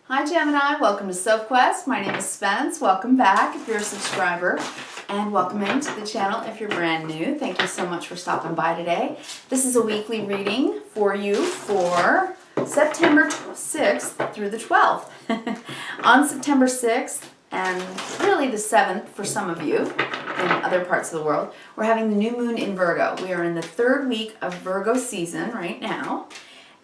Hi Gemini, welcome to Sophquest. My name is Spence. Welcome back if you're a subscriber, and welcome into the channel if you're brand new. Thank you so much for stopping by today. This is a weekly reading for you for September 6th through the 12th. On September 6th, and really the 7th for some of you in other parts of the world, we're having the new moon in Virgo. We are in the third week of Virgo season right now.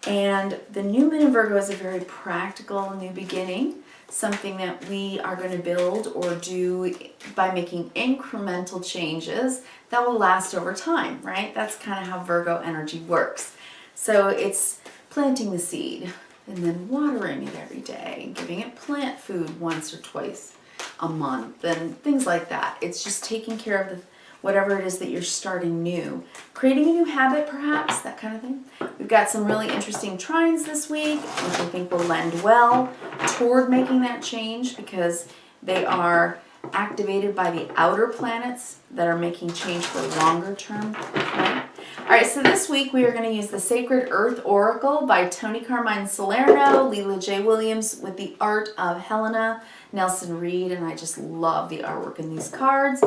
And the new moon in Virgo is a very practical new beginning, something that we are going to build or do by making incremental changes that will last over time, right? That's kind of how Virgo energy works. So it's planting the seed and then watering it every day, giving it plant food once or twice a month and things like that. It's just taking care of whatever it is that you're starting new. Creating a new habit, perhaps, that kind of thing. We've got some really interesting trines this week, which I think will lend well toward making that change because they are activated by the outer planets that are making change for longer term. Right? All right, so this week we are going to use the Sacred Earth Oracle by Tony Carmine Salerno, Leela J. Williams with the art of Helena Nelson Reed, and I just love the artwork in these cards.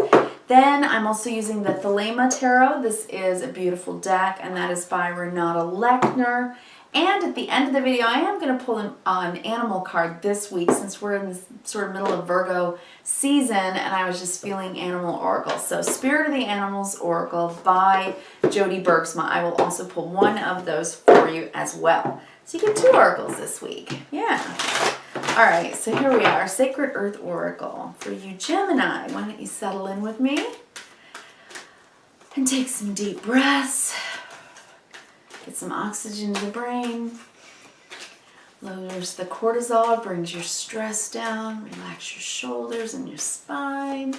Then I'm also using the Thelema Tarot. This is a beautiful deck, and that is by Renata Lechner. And at the end of the video, I am going to pull an animal card this week since we're in this sort of middle of Virgo season, and I was just feeling animal oracle. So Spirit of the Animals Oracle by Jody Bergsma. I will also pull one of those for you as well. So you get two oracles this week. Yeah. All right, so here we are, Sacred Earth Oracle. For you Gemini, why don't you settle in with me and take some deep breaths. Get some oxygen to the brain. Lowers the cortisol, brings your stress down. Relax your shoulders and your spine.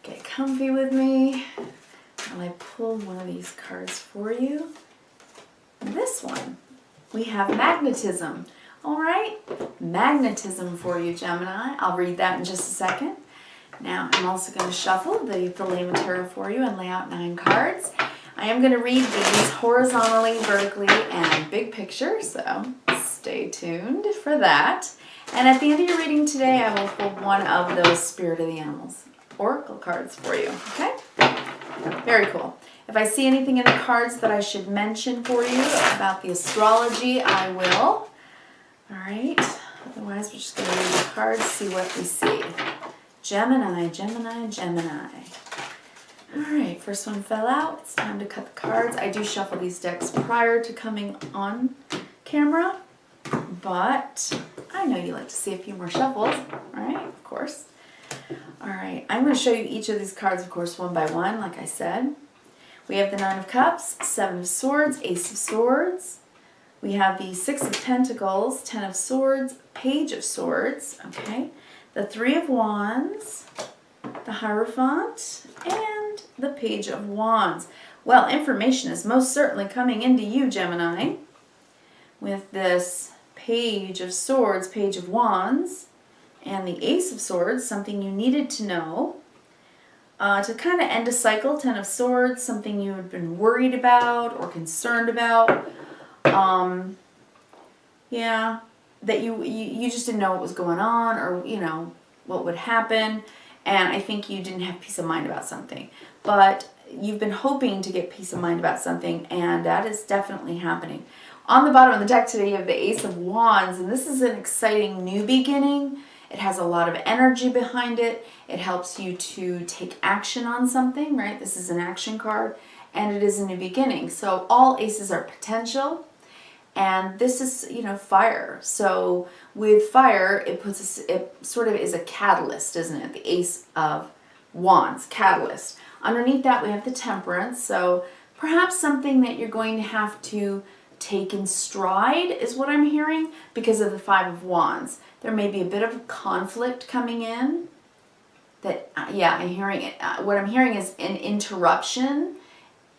Get comfy with me. And I pull one of these cards for you. And this one, we have Magnetism. All right, Magnetism for you, Gemini. I'll read that in just a second. Now, I'm also going to shuffle the Thelema Tarot for you and lay out 9 cards. I am going to read these horizontally, vertically, and big picture, so stay tuned for that. And at the end of your reading today, I will pull one of those Spirit of the Animals Oracle cards for you, okay? Very cool. If I see anything in the cards that I should mention for you about the astrology, I will. All right, otherwise we're just going to read the cards, see what we see. Gemini, Gemini, Gemini. All right, first one fell out. It's time to cut the cards. I do shuffle these decks prior to coming on camera, but I know you like to see a few more shuffles, right? Of course. All right, I'm going to show you each of these cards, of course, one by one, like I said. We have the 9 of Cups, 7 of Swords, Ace of Swords. We have the 6 of Pentacles, 10 of Swords, Page of Swords, okay? The 3 of Wands, the Hierophant, and the Page of Wands. Well, information is most certainly coming into you, Gemini, with this Page of Swords, Page of Wands, and the Ace of Swords, something you needed to know. To kind of end a cycle, 10 of Swords, something you had been worried about or concerned about. Yeah, that you just didn't know what was going on or, you know, what would happen. And I think you didn't have peace of mind about something. But you've been hoping to get peace of mind about something, and that is definitely happening. On the bottom of the deck today, you have the Ace of Wands, and this is an exciting new beginning. It has a lot of energy behind it. It helps you to take action on something, right? This is an action card, and it is a new beginning. So all aces are potential. And this is, you know, fire. So with fire, it sort of is a catalyst, isn't it? The Ace of Wands, catalyst. Underneath that, we have the Temperance. So perhaps something that you're going to have to take in stride is what I'm hearing because of the 5 of Wands. There may be a bit of conflict coming in. That, yeah, I'm hearing it. What I'm hearing is an interruption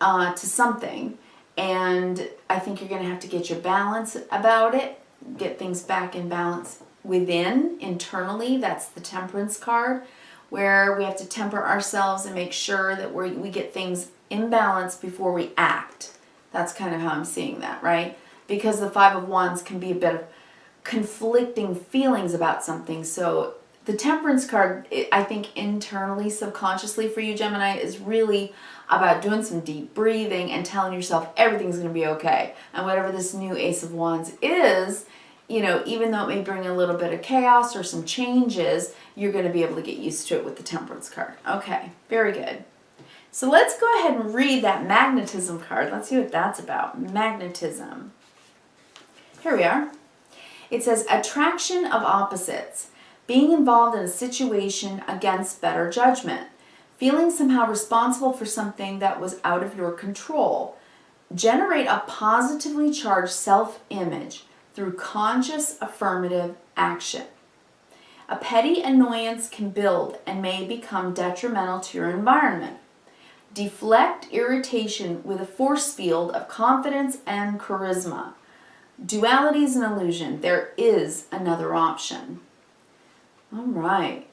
to something. And I think you're going to have to get your balance about it, get things back in balance within, internally. That's the Temperance card, where we have to temper ourselves and make sure that we get things in balance before we act. That's kind of how I'm seeing that, right? Because the 5 of Wands can be a bit of conflicting feelings about something. So the Temperance card, I think internally, subconsciously for you, Gemini, is really about doing some deep breathing and telling yourself everything's going to be okay. And whatever this new Ace of Wands is, you know, even though it may bring a little bit of chaos or some changes, you're going to be able to get used to it with the Temperance card. Okay, very good. So let's go ahead and read that Magnetism card. Let's see what that's about. Magnetism. Here we are. It says, attraction of opposites. Being involved in a situation against better judgment. Feeling somehow responsible for something that was out of your control. Generate a positively charged self-image through conscious affirmative action. A petty annoyance can build and may become detrimental to your environment. Deflect irritation with a force field of confidence and charisma. Duality is an illusion. There is another option. All right.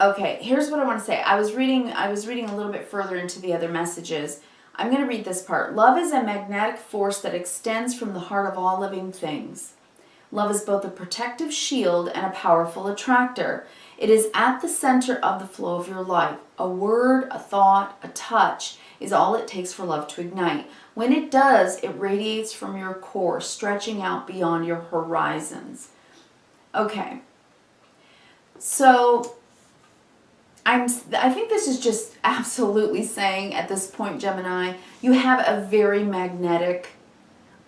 Okay, here's what I want to say. I was reading a little bit further into the other messages. I'm going to read this part. Love is a magnetic force that extends from the heart of all living things. Love is both a protective shield and a powerful attractor. It is at the center of the flow of your life. A word, a thought, a touch is all it takes for love to ignite. When it does, it radiates from your core, stretching out beyond your horizons. Okay. So I think this is just absolutely saying at this point, Gemini, you have a very magnetic,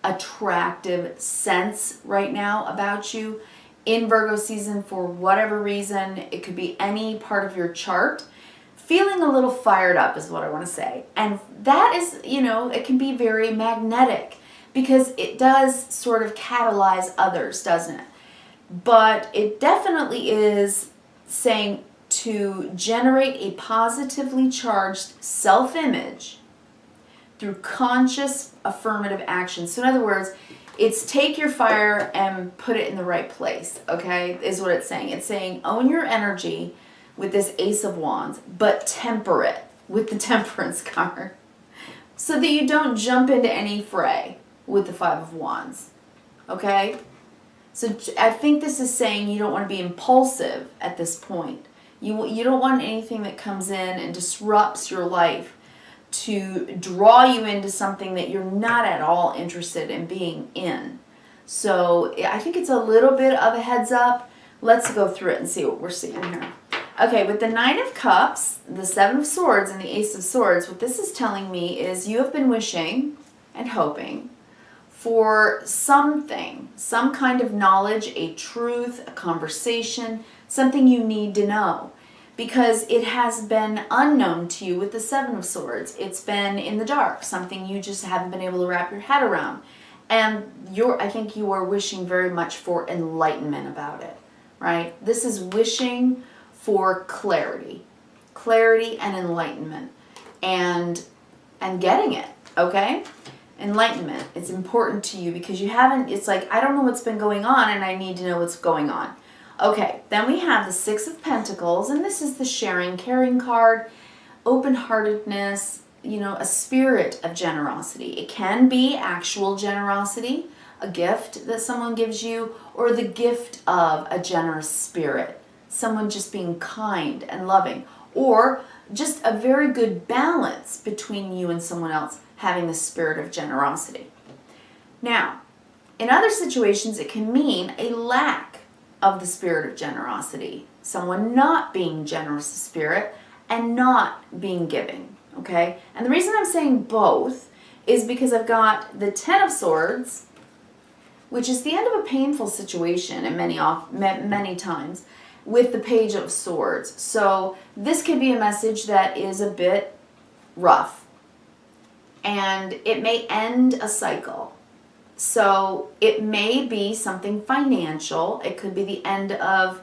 attractive sense right now about you in Virgo season for whatever reason. It could be any part of your chart. Feeling a little fired up is what I want to say. And that is, you know, it can be very magnetic because it does sort of catalyze others, doesn't it? But it definitely is saying to generate a positively charged self-image through conscious affirmative action. So in other words, it's take your fire and put it in the right place, okay, is what it's saying. It's saying own your energy with this Ace of Wands, but temper it with the Temperance card so that you don't jump into any fray with the Five of Wands, okay? So I think this is saying you don't want to be impulsive at this point. You don't want anything that comes in and disrupts your life to draw you into something that you're not at all interested in being in. So I think it's a little bit of a heads up. Let's go through it and see what we're seeing here. Okay, with the Nine of Cups, the Seven of Swords, and the Ace of Swords, what this is telling me is you have been wishing and hoping for something, some kind of knowledge, a truth, a conversation, something you need to know. Because it has been unknown to you with the Seven of Swords. It's been in the dark, something you just haven't been able to wrap your head around. And I think you are wishing very much for enlightenment about it, right? This is wishing for clarity and enlightenment, and getting it, okay? Enlightenment, it's important to you because you haven't, it's like, I don't know what's been going on and I need to know what's going on. Okay, then we have the Six of Pentacles, and this is the sharing, caring card, open-heartedness, you know, a spirit of generosity. It can be actual generosity, a gift that someone gives you, or the gift of a generous spirit, someone just being kind and loving, or just a very good balance between you and someone else having the spirit of generosity. Now, in other situations, it can mean a lack of the spirit of generosity, someone not being generous of spirit and not being giving, okay? And the reason I'm saying both is because I've got the Ten of Swords, which is the end of a painful situation and many times, with the Page of Swords. So this could be a message that is a bit rough, and it may end a cycle. So it may be something financial. It could be the end of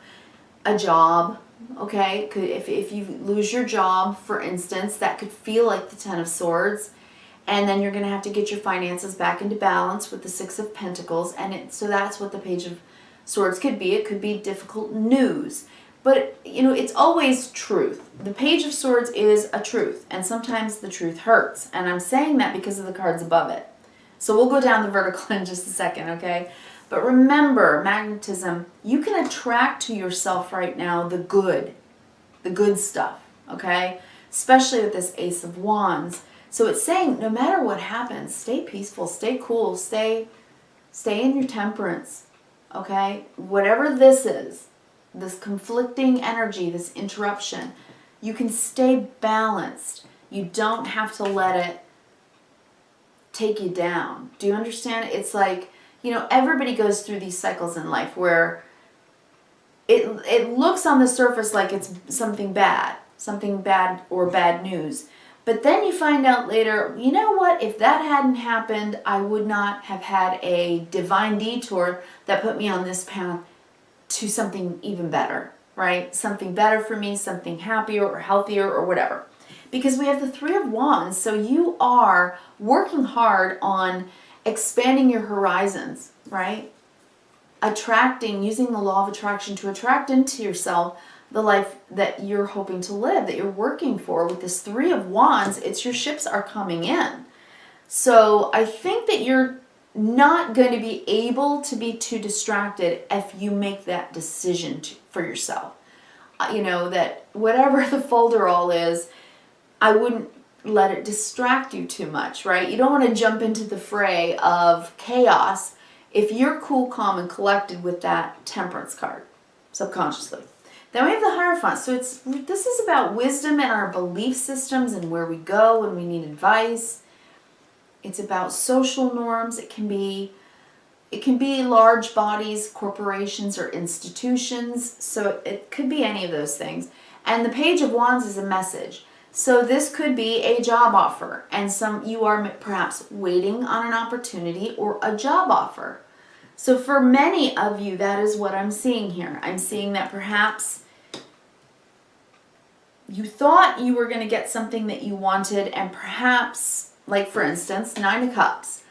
a job, okay? If you lose your job, for instance, that could feel like the Ten of Swords. And then you're going to have to get your finances back into balance with the Six of Pentacles. And so that's what the Page of Swords it could be difficult news. But, you know, it's always truth. The Page of Swords is a truth, and sometimes the truth hurts. And I'm saying that because of the cards above it. So we'll go down the vertical in just a second, okay? But remember, magnetism, you can attract to yourself right now the good stuff, okay? Especially with this Ace of Wands. So it's saying no matter what happens, stay peaceful, stay cool, stay in your temperance, okay? Whatever this is, this conflicting energy, this interruption, you can stay balanced. You don't have to let it take you down. Do you understand? It's like, you know, everybody goes through these cycles in life where it looks on the surface like it's something bad or bad news. But then you find out later, you know what, if that hadn't happened, I would not have had a divine detour that put me on this path to something even better, right? Something better for me, something happier or healthier or whatever. Because we have the Three of Wands, so you are working hard on expanding your horizons, right? Attracting, using the law of attraction to attract into yourself the life that you're hoping to live, that you're working for. With this Three of Wands, it's your ships are coming in. So I think that you're not going to be able to be too distracted if you make that decision for yourself. You know, that whatever the folderol is, I wouldn't let it distract you too much, right? You don't want to jump into the fray of chaos if you're cool, calm, and collected with that Temperance card, subconsciously. Then we have the Hierophant. So this is about wisdom and our belief systems and where we go when we need advice. It's about social norms. It can be large bodies, corporations, or institutions. So it could be any of those things. And the Page of Wands is a message. So this could be a job offer, and you are perhaps waiting on an opportunity or a job offer. So for many of you, that is what I'm seeing here. I'm seeing that perhaps you thought you were going to get something that you wanted, and perhaps, like for instance, Nine of Cups,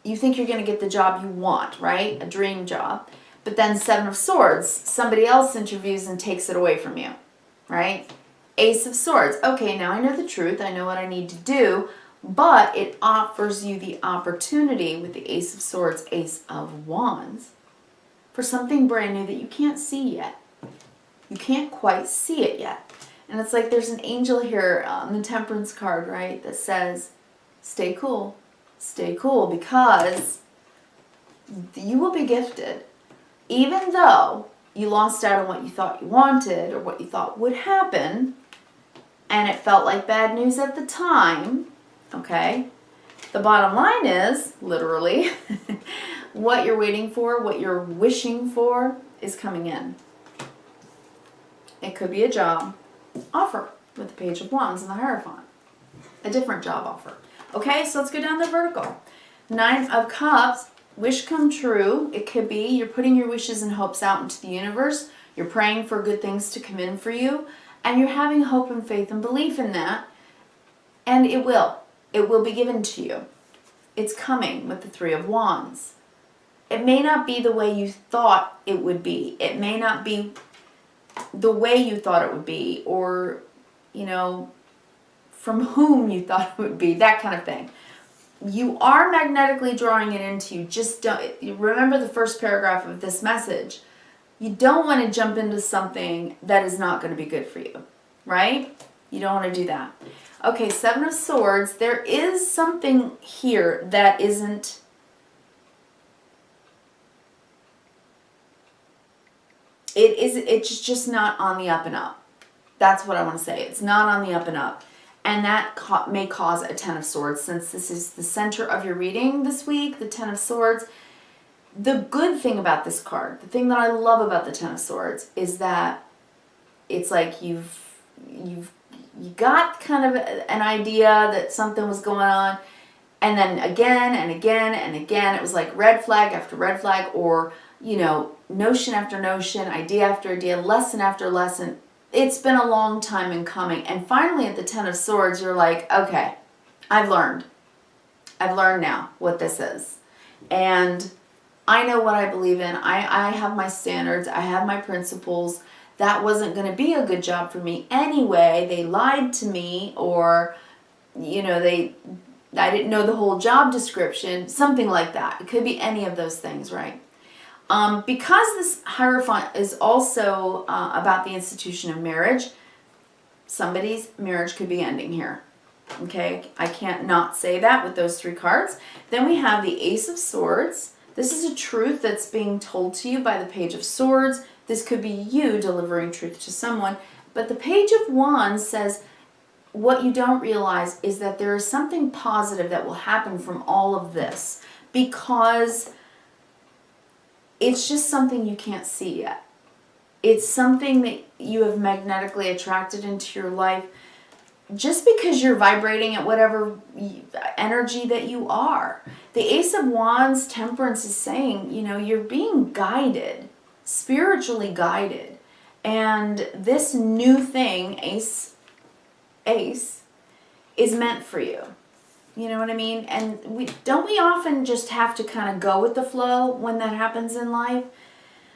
you think you're going to get the job you want, right? A dream job. But then Seven of Swords, somebody else interviews and takes it away from you, right? Ace of Swords. Okay, now I know the truth. I know what I need to do, but it offers you the opportunity with the Ace of Swords, Ace of Wands, for something brand new that you can't see yet. You can't quite see it yet. And it's like there's an angel here on the Temperance card, right, that says, stay cool, because you will be gifted. Even though you lost out on what you thought you wanted or what you thought would happen, and it felt like bad news at the time, okay? The bottom line is, literally, what you're waiting for, what you're wishing for is coming in. It could be a job offer with the Page of Wands and the Hierophant. A different job offer. Okay, so let's go down the vertical. Nine of Cups, wish come true. It could be you're putting your wishes and hopes out into the universe. You're praying for good things to come in for you. And you're having hope and faith and belief in that. And it will. It will be given to you. It's coming with the Three of Wands. It may not be the way you thought it would be. It may not be the way you thought it would be, or, you know, from whom you thought it would be, that kind of thing. You are magnetically drawing it into you. Just don't, remember the first paragraph of this message. You don't want to jump into something that is not going to be good for you, right? You don't want to do that. Okay, Seven of Swords. There is something here that isn't... It's just not on the up and up. That's what I want to say. It's not on the up and up. And that may cause a Ten of Swords, since this is the center of your reading this week, the Ten of Swords. The good thing about this card, the thing that I love about the Ten of Swords, is that it's like you got kind of an idea that something was going on, and then again and again and again, it was like red flag after red flag, or, you know, notion after notion, idea after idea, lesson after lesson. It's been a long time in coming. And finally at the Ten of Swords, you're like, okay, I've learned now what this is. And I know what I believe in. I have my standards. I have my principles. That wasn't going to be a good job for me anyway. They lied to me, or, you know, I didn't know the whole job description, something like that. It could be any of those things, right? Because this Hierophant is also about the institution of marriage, somebody's marriage could be ending here. Okay, I can't not say that with those 3 cards. Then we have the Ace of Swords. This is a truth that's being told to you by the Page of Swords. This could be you delivering truth to someone. But the Page of Wands says, what you don't realize is that there is something positive that will happen from all of this, because it's just something you can't see yet. It's something that you have magnetically attracted into your life just because you're vibrating at whatever energy that you are. The Ace of Wands, Temperance, is saying, you know, you're being guided, spiritually guided. And this new thing, Ace, is meant for you. You know what I mean? And we often just have to kind of go with the flow when that happens in life?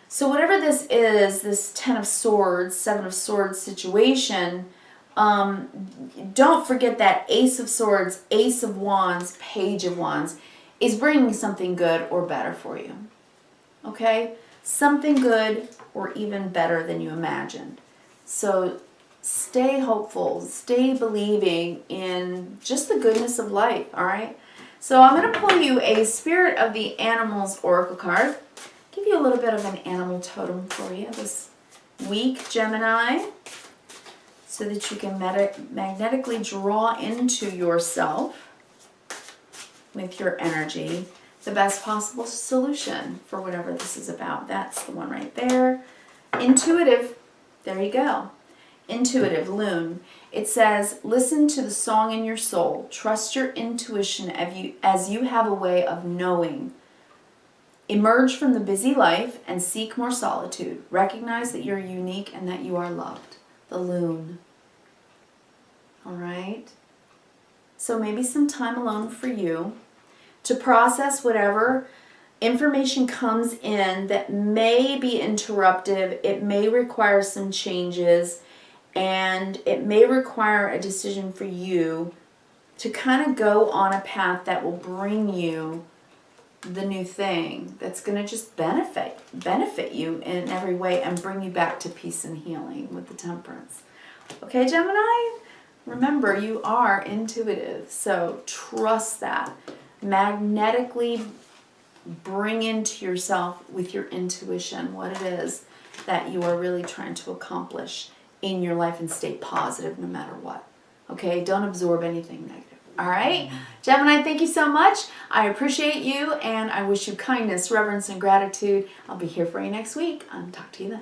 So whatever this is, this 10 of Swords, 7 of Swords situation, don't forget that Ace of Swords, Ace of Wands, Page of Wands is bringing something good or better for you. Okay? Something good or even better than you imagined. So stay hopeful, stay believing in just the goodness of life, all right? So I'm going to pull you a Spirit of the Animals Oracle card. Give you a little bit of an animal totem for you this week, Gemini, so that you can magnetically draw into yourself with your energy the best possible solution for whatever this is about. That's the one right there. Intuitive. There you go. Intuitive, Loon. It says, listen to the song in your soul. Trust your intuition as you have a way of knowing. Emerge from the busy life and seek more solitude. Recognize that you're unique and that you are loved. The Loon. All right? So maybe some time alone for you to process whatever information comes in that may be interruptive. It may require some changes, and it may require a decision for you to kind of go on a path that will bring you the new thing that's going to just benefit you in every way and bring you back to peace and healing with the Temperance. Okay, Gemini? Remember, you are intuitive, so trust that. Magnetically bring into yourself with your intuition what it is that you are really trying to accomplish in your life, and stay positive no matter what. Okay, don't absorb anything negative. All right, Gemini, thank you so much. I appreciate you, and I wish you kindness, reverence, and gratitude. I'll be here for you next week. Talk to you then.